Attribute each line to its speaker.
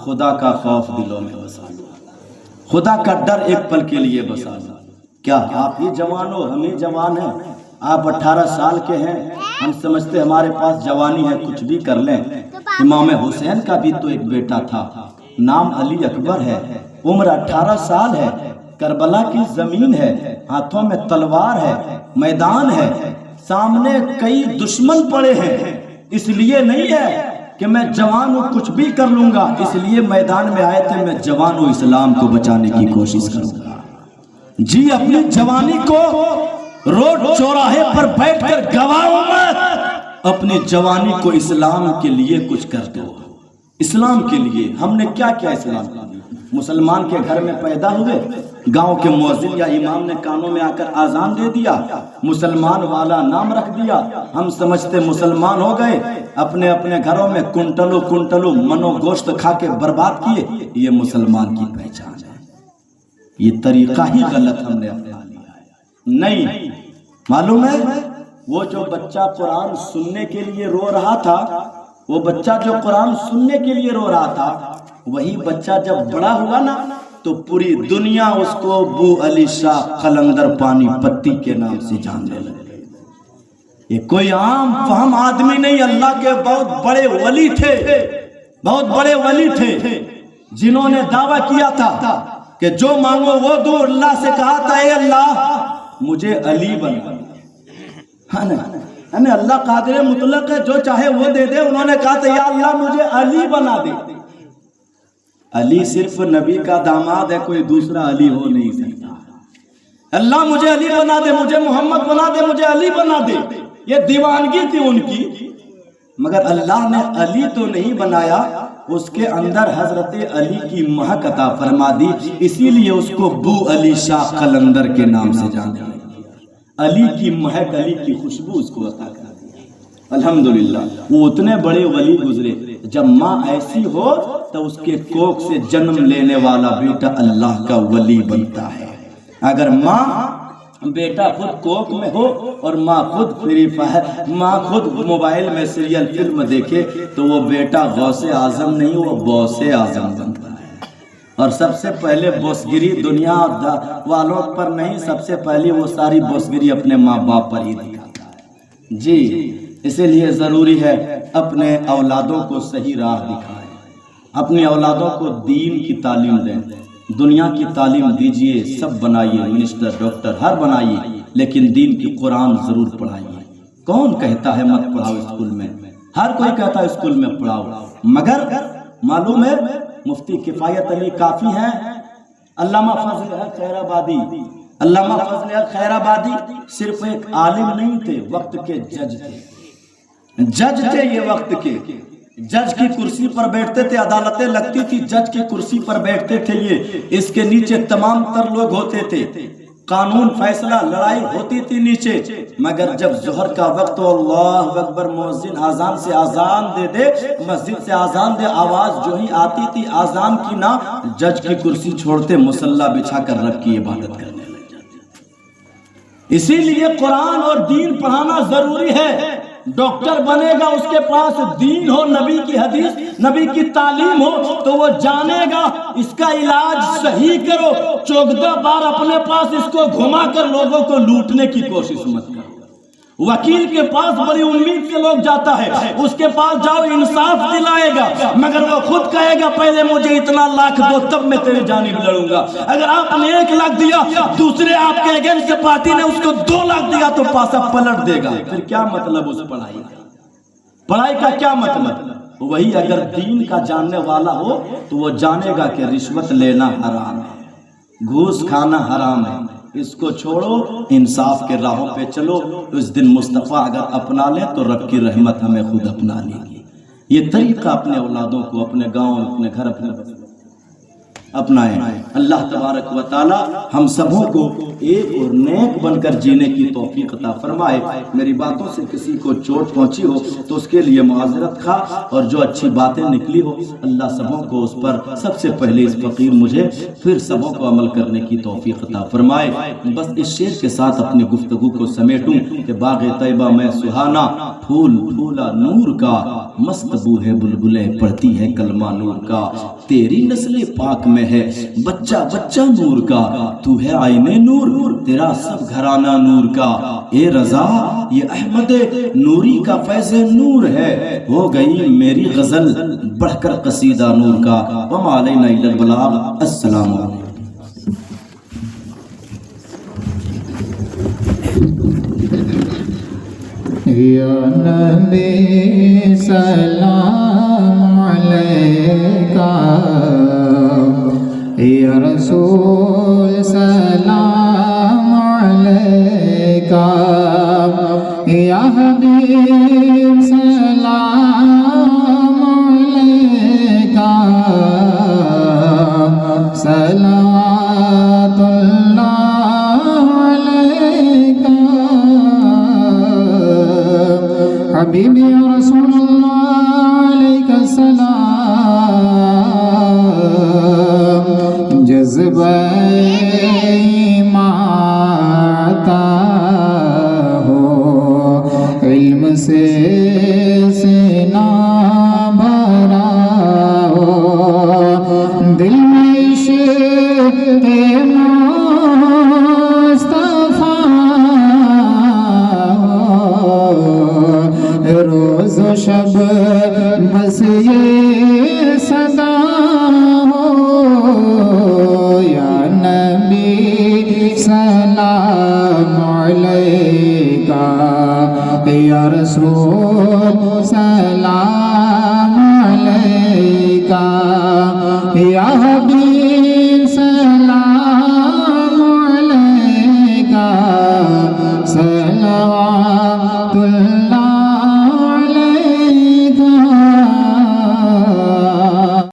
Speaker 1: خدا کا خوف دلوں میں بسا لو، خدا کا ڈر ایک پل کے لیے بسا لو۔ کیا آپ ہی جوان ہو، ہم ہی جوان ہیں؟ آپ 18 سال کے ہیں، ہم سمجھتے ہمارے پاس جوانی ہے، کچھ بھی کر لیں۔ امام حسین کا بھی تو ایک بیٹا تھا، نام علی اکبر ہے، عمر 18 سال ہے، کربلا کی زمین ہے، ہاتھوں میں تلوار ہے، میدان ہے، سامنے کئی دشمن پڑے ہیں۔ اس لیے نہیں ہے کہ میں جوان ہوں کچھ بھی کر لوں گا، اس لیے میدان میں آئے تھے میں جوان ہوں اسلام کو بچانے کی کوشش کروں گا۔ جی اپنی جوانی کو روڈ چوراہے پر بیٹھ کر گواؤ مت، اپنی جوانی کو اسلام کے لیے کچھ کر دو۔ اسلام کے لیے ہم نے کیا کیا اسلام کے لیے؟ مسلمان کے گھر میں پیدا ہوئے، گاؤں کے مؤذن یا امام نے کانوں میں آ کر اذان دے دیا، مسلمان والا نام رکھ دیا، ہم سمجھتے مسلمان ہو گئے، اپنے اپنے گھروں میں کنٹلوں کنٹلوں منو گوشت کھا کے برباد کیے۔ یہ مسلمان کی پہچان ہے، یہ طریقہ ہی غلط ہم نے اپنا لیا ہے۔ نہیں معلوم ہے وہ جو بچہ قرآن سننے کے لیے رو رہا تھا، وہ بچہ جو قرآن سننے کے لیے رو رہا تھا، وہی بچہ جب بڑا ہوا نا تو پوری دنیا اس کو بو علی شاہ قلندر پانی پتی کے نام سے جاننے لگے۔ یہ کوئی عام فہم آدمی نہیں، اللہ کے بہت بڑے ولی تھے، بہت بڑے ولی تھے، جنہوں نے دعویٰ کیا تھا کہ جو مانگو وہ دو۔ اللہ سے کہا تھا اے اللہ مجھے علی بنا دے، اللہ قادر مطلق ہے، جو چاہے وہ دے دے۔ انہوں نے کہا تھا یا اللہ مجھے علی بنا دے۔ علی صرف نبی کا داماد ہے، کوئی دوسرا علی ہو نہیں سکتا۔ اللہ مجھے علی بنا دے، مجھے محمد بنا دے، مجھے علی بنا دے، یہ دیوانگی تھی ان کی۔ مگر اللہ نے علی تو نہیں بنایا، اس کے اندر حضرت علی کی مہک عطا فرما دی، اسی لیے اس کو بو علی شاہ قلندر کے نام سے جانا گیا۔ علی کی مہک، علی کی خوشبو اس کو عطا کر دی۔ الحمدللہ وہ اتنے بڑے ولی گزرے، جب ماں ایسی ہو تو اس کے کوکھ سے جنم لینے والا بیٹا اللہ کا ولی بنتا ہے۔ اگر ماں بیٹا خود کوکھ میں ہو اور ماں خود فری فائر، ماں خود موبائل میں سیریل فلم دیکھے تو وہ بیٹا غوث اعظم نہیں، وہ بوس اعظم بنتا ہے۔ اور سب سے پہلے بوسگری دنیا والوں پر نہیں، سب سے پہلے وہ ساری بوسگری اپنے ماں باپ پر ہی دکھاتا ہے۔ جی اسی لیے ضروری ہے اپنے اولادوں کو صحیح راہ دکھائیں، اپنی اولادوں کو دین کی تعلیم دیں، دنیا کی تعلیم دیجئے، سب بنائیے، منسٹر ڈاکٹر ہر بنائیے، لیکن دین کی قرآن ضرور پڑھائیے۔ کون کہتا ہے مت پڑھاؤ اسکول میں؟ ہر کوئی کہتا ہے اسکول میں پڑھاؤ، مگر معلوم ہے مفتی کفایت علی کافی ہیں، علامہ فضل الحق خیر آبادی، علامہ فضل الحق خیر آبادی صرف ایک عالم نہیں تھے، وقت کے جج تھے، جج تھے، یہ وقت کے جج کی کرسی پر بیٹھتے تھے، عدالتیں لگتی تھی، جج کی کرسی پر بیٹھتے تھے یہ، اس کے نیچے تمام تر لوگ ہوتے تھے، قانون فیصلہ لڑائی ہوتی تھی نیچے۔ مگر جب ظہر کا وقت ہو، اللہ اکبر، مؤذن اذان سے اذان دے دے، مسجد سے اذان دے، آواز جو ہی آتی تھی اذان کی نہ، جج کی کرسی چھوڑتے مصلی بچھا کر رب کی عبادت کرنے لگ جاتے۔ اسی لیے قرآن اور دین پڑھانا ضروری ہے۔ ڈاکٹر بنے گا، اس کے پاس دین ہو، نبی کی حدیث، نبی کی تعلیم ہو تو وہ جانے گا اس کا علاج صحیح کرو۔ 14 بار اپنے پاس اس کو گھما کر لوگوں کو لوٹنے کی کوشش مت کرو۔ وکیل کے پاس بڑی امید سے لوگ جاتا ہے، اس کے پاس جاؤ انصاف دلائے گا، مگر وہ خود کہے گا پہلے مجھے اتنا لاکھ دو تب میں تیری جانب لڑوں گا۔ اگر آپ نے 1 لاکھ دیا، دوسرے آپ کے اگینسٹ پارٹی نے اس کو 2 لاکھ دیا تو پاسا پلٹ دے گا۔ پھر کیا مطلب اس پڑھائی کا؟ پڑھائی کا کیا مطلب؟ وہی اگر دین کا جاننے والا ہو تو وہ جانے گا کہ رشوت لینا حرام ہے، گھوس کھانا حرام ہے، اس کو چھوڑو، انصاف کے راہوں پہ چلو۔ اس دن مصطفیٰ اگر اپنا لیں تو رب کی رحمت ہمیں خود اپنا لے گی۔ یہ طریقہ اپنے اولادوں کو، اپنے گاؤں، اپنے گھر، اپنے اپنائیں۔ اللہ تبارک و تعالی ہم سبوں کو ایک اور نیک بن کر جینے کی توفیق عطا فرمائے۔ میری باتوں سے کسی کو چوٹ پہنچی ہو تو اس کے لیے معذرت خواہ، اور جو اچھی باتیں نکلی ہو اللہ سبوں کو اس پر سب سے پہلے اس فقیر مجھے پھر سبوں کو عمل کرنے کی توفیق عطا فرمائے۔ بس اس شعر کے ساتھ اپنی گفتگو کو سمیٹوں کہ باغ طیبہ میں سہانا پھول پھولا نور کا، مست بو ہے بلبلیں پڑھتی ہیں کلمہ نور کا، تیری نسل پاک میں ہے بچہ بچہ نور کا، تو ہے آئین نور تیرا سب گھرانہ نور کا، اے رضا یہ احمد نوری کا فیض نور ہے، ہو گئی میری غزل بڑھ کر قصیدہ نور کا، وما علینا الا البلاغ۔ السلام علیکم۔
Speaker 2: یا نبی سلام علیکہ، یا رسول سلام علیکہ، یا حبیب سلام علیکہ، صلوات اللہ علیکہ، حبیبی یا رسول اللہ علیہ السلام، جذبہ ایمان عطا ہو، علم سے سینہ بھرا ہو، دل میں عشق مصطفیٰ ہو، روز و شب بس یہ صدا ہو، یا نبی سلام علیکہ، یا رسول سلام علیکہ، یا حبیب